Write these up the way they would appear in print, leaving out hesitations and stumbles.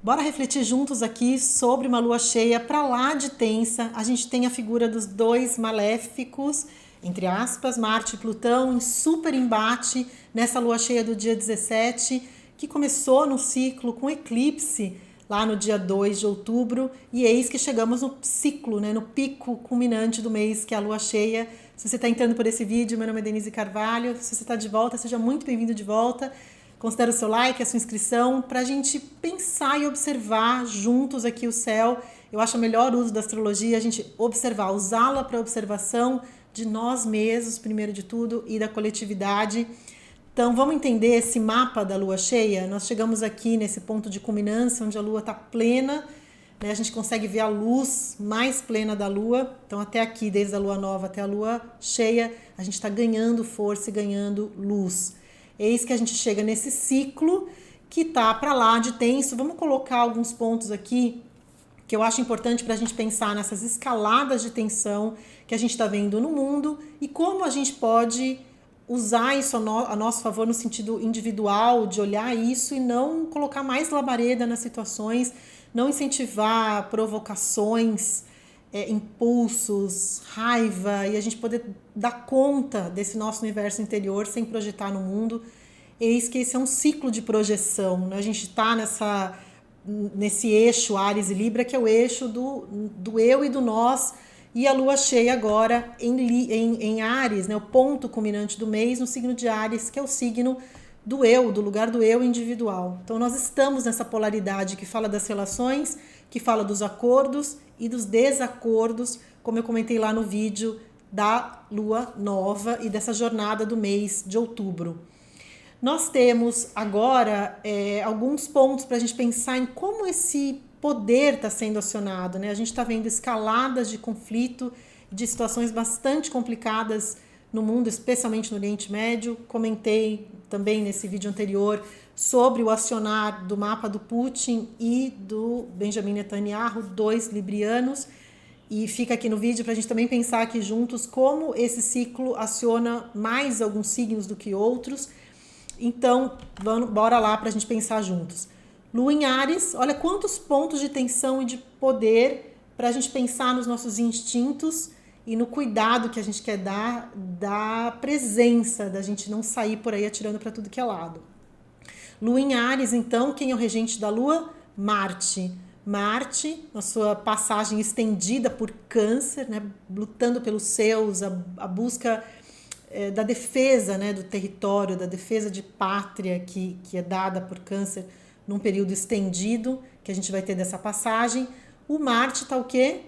Bora refletir juntos aqui sobre uma lua cheia para lá de tensa. A gente tem a figura dos dois maléficos, entre aspas, Marte e Plutão, em super embate nessa lua cheia do dia 17, que começou no ciclo com eclipse lá no dia 2 de outubro, e eis que chegamos no ciclo, né, no pico culminante do mês, que é a lua cheia. Se você está entrando por esse vídeo, meu nome é Denise Carvalho. Se você está de volta, seja muito bem-vindo de volta. Considere o seu like, a sua inscrição, para a gente pensar e observar juntos aqui o céu. Eu acho o melhor uso da astrologia a gente observar, usá-la para observação de nós mesmos, primeiro de tudo, e da coletividade. Então, vamos entender esse mapa da lua cheia? Nós chegamos aqui nesse ponto de culminância, onde a lua está plena, né? A gente consegue ver a luz mais plena da lua. Então, até aqui, desde a lua nova até a lua cheia, a gente está ganhando força e ganhando luz. Eis que a gente chega nesse ciclo que tá para lá de tenso. Vamos colocar alguns pontos aqui que eu acho importante para a gente pensar nessas escaladas de tensão que a gente está vendo no mundo e como a gente pode usar isso a nosso favor no sentido individual, de olhar isso e não colocar mais labareda nas situações, não incentivar provocações, impulsos, raiva, e a gente poder dar conta desse nosso universo interior sem projetar no mundo. Eis que esse é um ciclo de projeção, né? A gente está nesse eixo Áries e Libra, que é o eixo do eu e do nós, e a lua cheia agora em Áries, né? O ponto culminante do mês no signo de Áries, que é o signo do eu, do lugar do eu individual. Então nós estamos nessa polaridade que fala das relações, que fala dos acordos e dos desacordos, como eu comentei lá no vídeo da lua nova e dessa jornada do mês de outubro. Nós temos agora alguns pontos para a gente pensar em como esse poder está sendo acionado, né? A gente está vendo escaladas de conflito, de situações bastante complicadas no mundo, especialmente no Oriente Médio. Comentei também nesse vídeo anterior sobre o acionar do mapa do Putin e do Benjamin Netanyahu, dois librianos. E fica aqui no vídeo para a gente também pensar aqui juntos como esse ciclo aciona mais alguns signos do que outros. Então, bora lá para a gente pensar juntos. Lua em Áries, olha quantos pontos de tensão e de poder para a gente pensar nos nossos instintos e no cuidado que a gente quer dar da presença, da gente não sair por aí atirando para tudo que é lado. Lua em Áries, então, quem é o regente da Lua? Marte. Marte, na sua passagem estendida por Câncer, né, lutando pelos seus, a busca da defesa, né, do território, da defesa de pátria que é dada por Câncer num período estendido, que a gente vai ter dessa passagem. O Marte está o quê?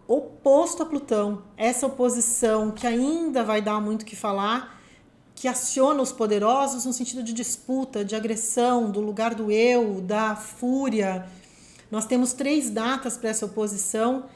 Oposto a Plutão. Essa oposição que ainda vai dar muito o que falar, que aciona os poderosos no sentido de disputa, de agressão, do lugar do eu, da fúria. Nós temos 3 datas para essa oposição,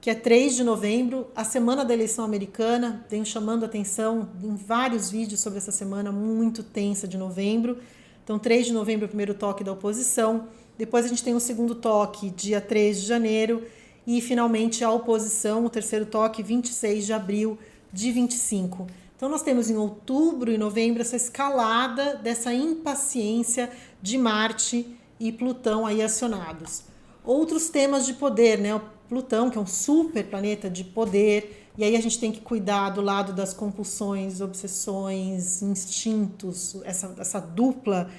que é 3 de novembro, a semana da eleição americana. Tenho chamando a atenção em vários vídeos sobre essa semana muito tensa de novembro. Então, 3 de novembro é o primeiro toque da oposição. Depois a gente tem o segundo toque, dia 3 de janeiro. E, finalmente, a oposição, o terceiro toque, 26 de abril de 25. Então, nós temos em outubro e novembro essa escalada dessa impaciência de Marte e Plutão aí acionados. Outros temas de poder, né? O Plutão, que é um super planeta de poder, e aí a gente tem que cuidar do lado das compulsões, obsessões, instintos, essa dupla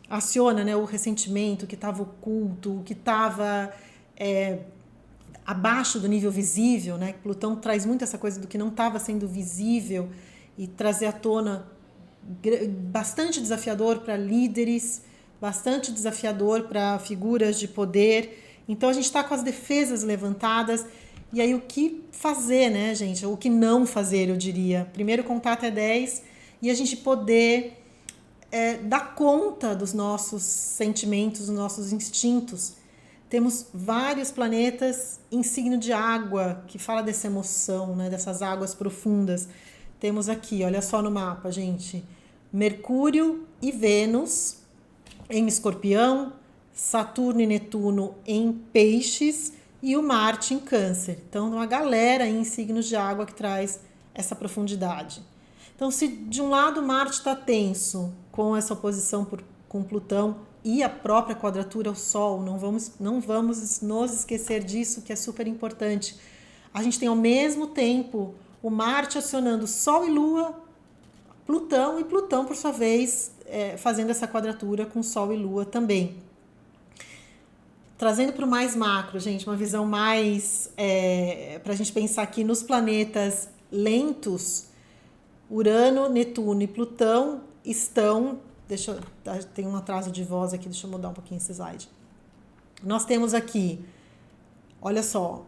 aciona, né, o ressentimento que estava oculto, o que estava abaixo do nível visível, né? Plutão traz muito essa coisa do que não estava sendo visível e trazer à tona, bastante desafiador para líderes, bastante desafiador para figuras de poder. Então a gente está com as defesas levantadas. E aí o que fazer, né, gente? O que não fazer, eu diria. Primeiro contar até 10 e a gente poder dar conta dos nossos sentimentos, dos nossos instintos. Temos vários planetas em signo de água, que fala dessa emoção, né, dessas águas profundas. Temos aqui, olha só no mapa, gente, Mercúrio e Vênus em Escorpião, Saturno e Netuno em Peixes e o Marte em Câncer. Então, uma galera em signos de água que traz essa profundidade. Então, se de um lado Marte está tenso com essa oposição com Plutão, e a própria quadratura ao Sol. Não vamos nos esquecer disso, que é super importante. A gente tem ao mesmo tempo o Marte acionando Sol e Lua, Plutão, e Plutão, por sua vez, fazendo essa quadratura com Sol e Lua também. Trazendo para o mais macro, gente, uma visão mais para a gente pensar aqui nos planetas lentos, Urano, Netuno e Plutão estão... tem um atraso de voz aqui, deixa eu mudar um pouquinho esse slide. Nós temos aqui, olha só,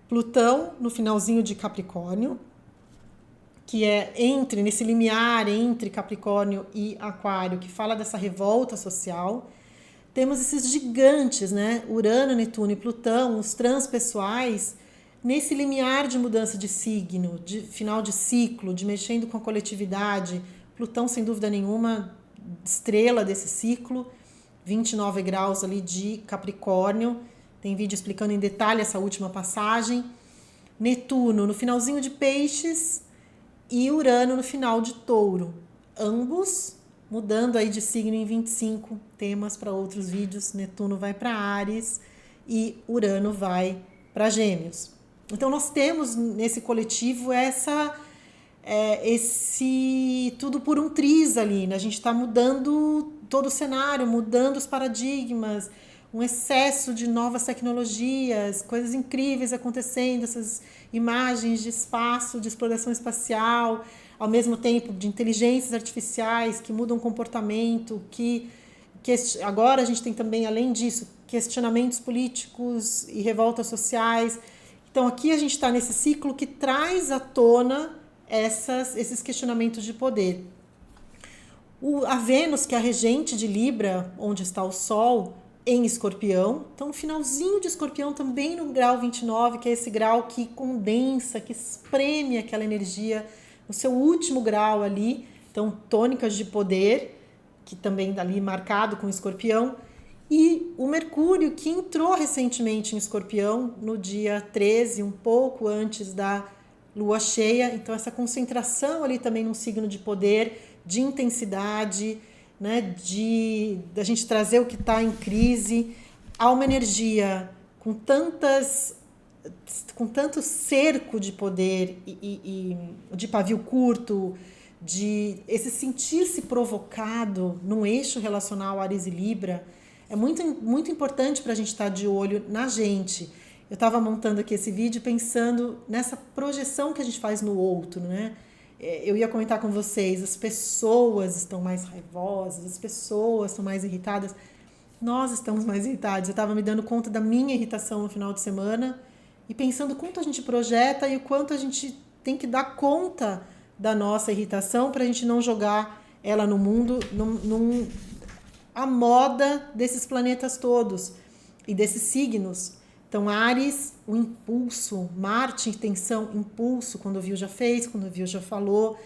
Plutão no finalzinho de Capricórnio, que é nesse limiar entre Capricórnio e Aquário, que fala dessa revolta social. Temos esses gigantes, né? Urano, Netuno e Plutão, os transpessoais, nesse limiar de mudança de signo, de final de ciclo, de mexendo com a coletividade. Plutão, sem dúvida nenhuma, estrela desse ciclo, 29 graus ali de Capricórnio. Tem vídeo explicando em detalhe essa última passagem. Netuno no finalzinho de Peixes e Urano no final de Touro. Ambos mudando aí de signo em 25, temas para outros vídeos. Netuno vai para Áries e Urano vai para Gêmeos. Então nós temos nesse coletivo esse tudo por um triz ali, né? A gente está mudando todo o cenário, mudando os paradigmas, um excesso de novas tecnologias, coisas incríveis acontecendo, essas imagens de espaço, de exploração espacial, ao mesmo tempo de inteligências artificiais que mudam o comportamento, que agora a gente tem também, além disso, questionamentos políticos e revoltas sociais. Então aqui a gente está nesse ciclo que traz à tona esses questionamentos de poder. A Vênus, que é a regente de Libra, onde está o Sol, em Escorpião. Então, no finalzinho de Escorpião, também no grau 29, que é esse grau que condensa, que espreme aquela energia, no seu último grau ali. Então, tônicas de poder, que também ali marcado com Escorpião. E o Mercúrio, que entrou recentemente em Escorpião, no dia 13, um pouco antes da lua cheia. Então, essa concentração ali também num signo de poder, de intensidade, né, da gente trazer o que está em crise. Há uma energia com tanto cerco de poder e de pavio curto, de esse sentir-se provocado num eixo relacional Áries e Libra. É muito, muito importante para a gente estar de olho na gente. Eu estava montando aqui esse vídeo pensando nessa projeção que a gente faz no outro, né? Eu ia comentar com vocês, as pessoas estão mais raivosas, as pessoas estão mais irritadas. Nós estamos mais irritados. Eu estava me dando conta da minha irritação no final de semana e pensando o quanto a gente projeta e o quanto a gente tem que dar conta da nossa irritação para a gente não jogar ela no mundo, a moda desses planetas todos e desses signos. Então, Áries, o impulso, Marte, intenção, impulso, quando viu já fez, quando viu já falou,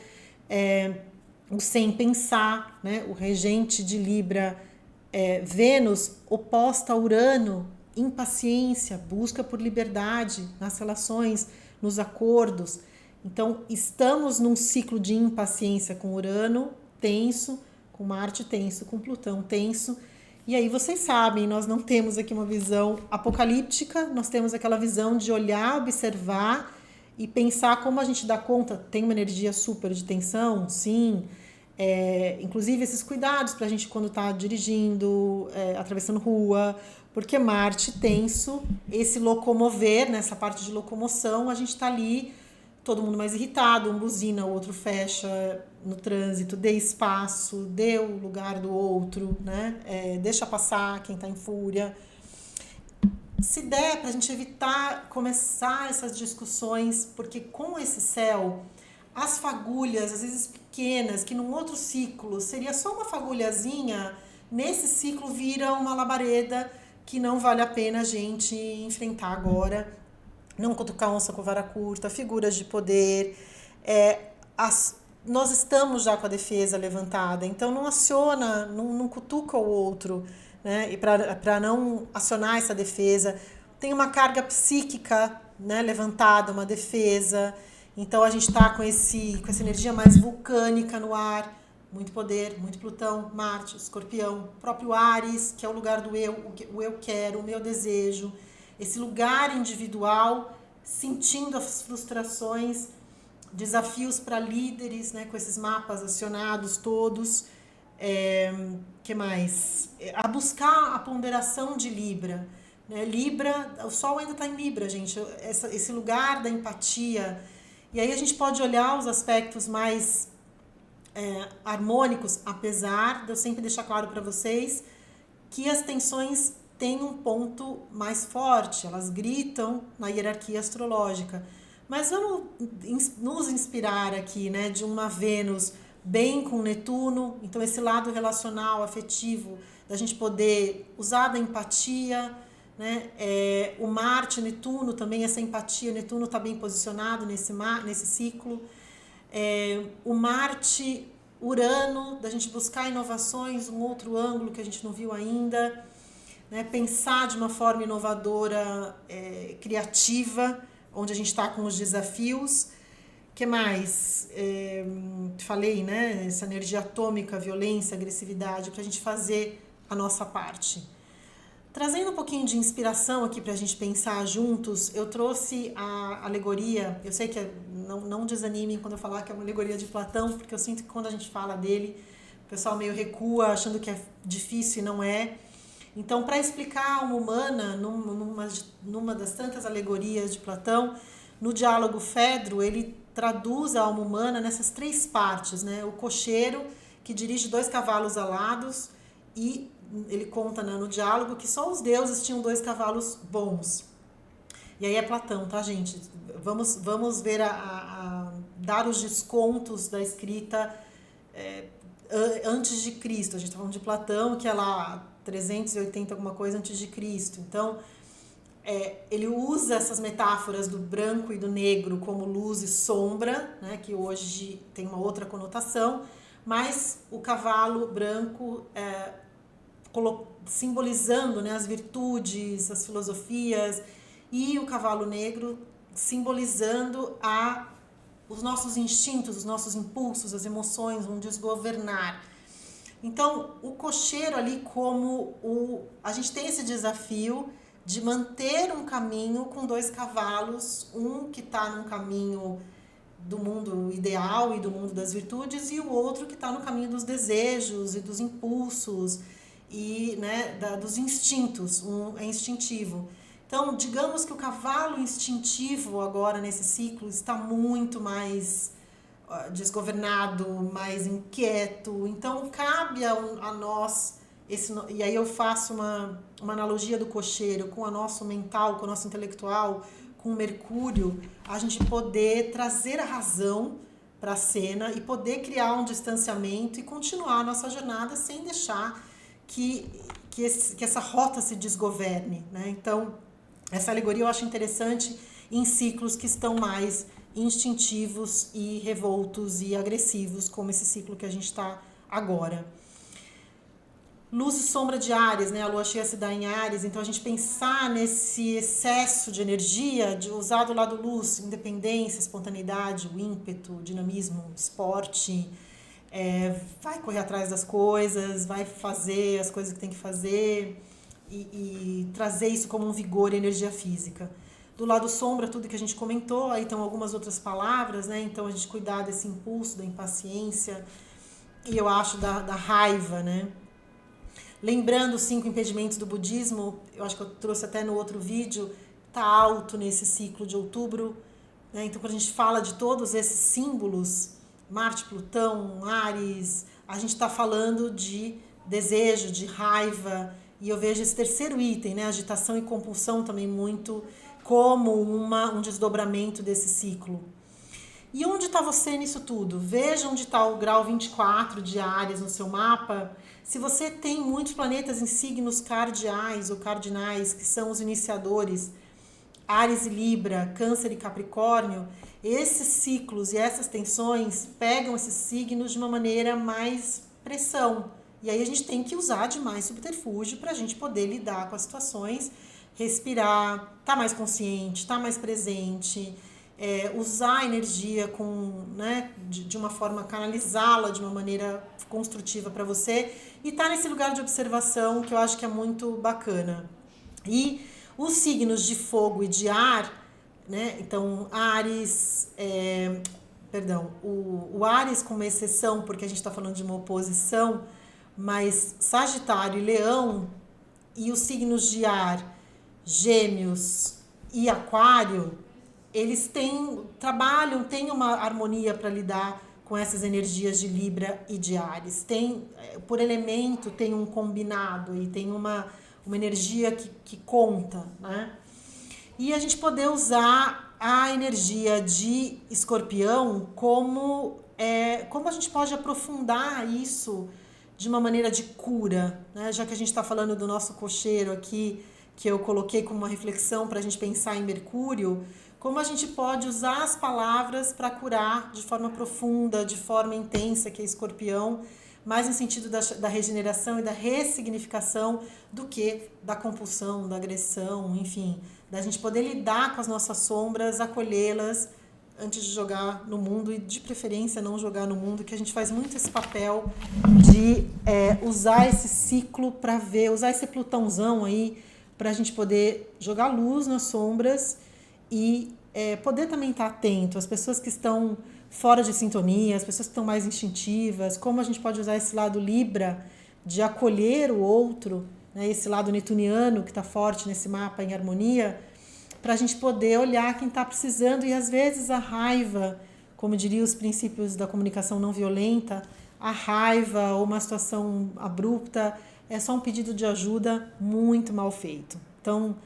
o sem pensar, né? O regente de Libra, Vênus, oposta a Urano, impaciência, busca por liberdade nas relações, nos acordos. Então, estamos num ciclo de impaciência com Urano tenso, com Marte tenso, com Plutão tenso. E aí vocês sabem, nós não temos aqui uma visão apocalíptica, nós temos aquela visão de olhar, observar e pensar como a gente dá conta. Tem uma energia super de tensão, sim. Inclusive esses cuidados para a gente quando está dirigindo, atravessando rua, porque Marte tenso, esse locomover, nessa parte de locomoção, a gente está ali, todo mundo mais irritado, um buzina, o outro fecha no trânsito, dê espaço, dê o lugar do outro, né? Deixa passar quem está em fúria. Se der, para a gente evitar começar essas discussões, porque com esse céu, as fagulhas, às vezes pequenas, que num outro ciclo seria só uma fagulhazinha, nesse ciclo vira uma labareda que não vale a pena a gente enfrentar agora. Não cutucar onça com vara curta, figuras de poder. Nós estamos já com a defesa levantada, então não aciona, não cutuca o outro, né? E para não acionar essa defesa, tem uma carga psíquica, né, levantada, uma defesa. Então a gente está com essa energia mais vulcânica no ar, muito poder, muito Plutão, Marte, Escorpião, próprio Áries, que é o lugar do eu, o eu quero, o meu desejo, esse lugar individual, sentindo as frustrações, desafios para líderes, né, com esses mapas acionados todos. Que mais? A buscar a ponderação de Libra. Né? Libra, o Sol ainda está em Libra, gente. Esse lugar da empatia. E aí a gente pode olhar os aspectos mais harmônicos, apesar de eu sempre deixar claro para vocês que as tensões têm um ponto mais forte, elas gritam na hierarquia astrológica. Mas vamos nos inspirar aqui, né, de uma Vênus bem com Netuno, então esse lado relacional, afetivo, da gente poder usar da empatia, né, o Marte, Netuno também, essa empatia, Netuno está bem posicionado nesse ciclo, o Marte, Urano, da gente buscar inovações, um outro ângulo que a gente não viu ainda, né, pensar de uma forma inovadora, criativa, onde a gente está com os desafios. Que mais? Falei, né? Essa energia atômica, violência, agressividade, para a gente fazer a nossa parte. Trazendo um pouquinho de inspiração aqui para a gente pensar juntos, eu trouxe a alegoria, eu sei que não desanimem quando eu falar que é uma alegoria de Platão, porque eu sinto que quando a gente fala dele, o pessoal meio recua, achando que é difícil e não é. Então, para explicar a alma humana, numa das tantas alegorias de Platão, no diálogo Fedro, ele traduz a alma humana nessas três partes, né? O cocheiro, que dirige 2 cavalos alados, e ele conta, né, no diálogo que só os deuses tinham 2 cavalos bons. E aí é Platão, tá, gente? Vamos ver dar os descontos da escrita antes de Cristo. A gente está falando de Platão, que é lá 380 alguma coisa antes de Cristo. Então, ele usa essas metáforas do branco e do negro como luz e sombra, né, que hoje tem uma outra conotação, mas o cavalo branco simbolizando, né, as virtudes, as filosofias, e o cavalo negro simbolizando os nossos instintos, os nossos impulsos, as emoções, um desgovernar. Então, o cocheiro ali a gente tem esse desafio de manter um caminho com 2 cavalos, um que está num caminho do mundo ideal e do mundo das virtudes, e o outro que está no caminho dos desejos e dos impulsos e, né, dos instintos, é instintivo. Então, digamos que o cavalo instintivo agora nesse ciclo está muito mais desgovernado, mais inquieto. Então, cabe a nós, e aí eu faço uma analogia do cocheiro com o nosso mental, com o nosso intelectual, com o Mercúrio, a gente poder trazer a razão para a cena e poder criar um distanciamento e continuar a nossa jornada sem deixar que essa rota se desgoverne, né? Então, essa alegoria eu acho interessante em ciclos que estão mais instintivos e revoltos e agressivos, como esse ciclo que a gente está agora. Luz e sombra de Áries, né? A lua cheia se dá em Áries, então a gente pensar nesse excesso de energia, de usar do lado luz, independência, espontaneidade, o ímpeto, o dinamismo, esporte, vai correr atrás das coisas, vai fazer as coisas que tem que fazer e trazer isso como um vigor e energia física. Do lado sombra, tudo que a gente comentou, aí estão algumas outras palavras, né? Então a gente cuidar desse impulso, da impaciência e eu acho da raiva, né? Lembrando os 5 impedimentos do budismo, eu acho que eu trouxe até no outro vídeo, tá alto nesse ciclo de outubro, né? Então quando a gente fala de todos esses símbolos, Marte, Plutão, Áries, a gente está falando de desejo, de raiva, e eu vejo esse terceiro item, né? Agitação e compulsão também muito como um desdobramento desse ciclo. E onde está você nisso tudo? Veja onde está o grau 24 de Áries no seu mapa. Se você tem muitos planetas em signos cardeais ou cardinais, que são os iniciadores, Áries e Libra, Câncer e Capricórnio, esses ciclos e essas tensões pegam esses signos de uma maneira mais pressão. E aí a gente tem que usar de mais subterfúgio para a gente poder lidar com as situações, respirar, estar mais consciente, estar mais presente, usar a energia de uma forma, canalizá-la de uma maneira construtiva para você e tá nesse lugar de observação que eu acho que é muito bacana. E os signos de fogo e de ar, né? Então, Áries, o Áries como exceção, porque a gente está falando de uma oposição, mas Sagitário e Leão e os signos de ar, Gêmeos e Aquário, eles têm uma harmonia para lidar com essas energias de Libra e de Áries. Por elemento, tem um combinado e tem uma energia que conta, né? E a gente poder usar a energia de Escorpião como a gente pode aprofundar isso de uma maneira de cura, né? Já que a gente está falando do nosso cocheiro aqui, que eu coloquei como uma reflexão para a gente pensar em Mercúrio, como a gente pode usar as palavras para curar de forma profunda, de forma intensa, que é Escorpião, mais no sentido da regeneração e da ressignificação do que da compulsão, da agressão, enfim, da gente poder lidar com as nossas sombras, acolhê-las antes de jogar no mundo e de preferência não jogar no mundo, que a gente faz muito esse papel de usar esse ciclo para usar esse Plutãozão aí para a gente poder jogar luz nas sombras e poder também estar atento às pessoas que estão fora de sintonia, as pessoas que estão mais instintivas, como a gente pode usar esse lado Libra de acolher o outro, né, esse lado netuniano que está forte nesse mapa em harmonia, para a gente poder olhar quem está precisando e às vezes a raiva, como diriam os princípios da comunicação não violenta, a raiva ou uma situação abrupta é só um pedido de ajuda muito mal feito. Então,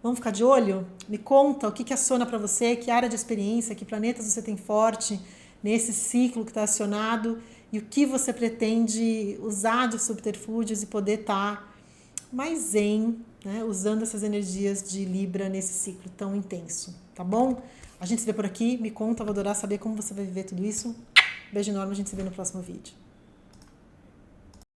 vamos ficar de olho? Me conta o que aciona para você, que área de experiência, que planetas você tem forte nesse ciclo que está acionado e o que você pretende usar de subterfúgios e poder estar mais zen, né, usando essas energias de Libra nesse ciclo tão intenso, tá bom? A gente se vê por aqui, me conta, vou adorar saber como você vai viver tudo isso. Beijo enorme, a gente se vê no próximo vídeo.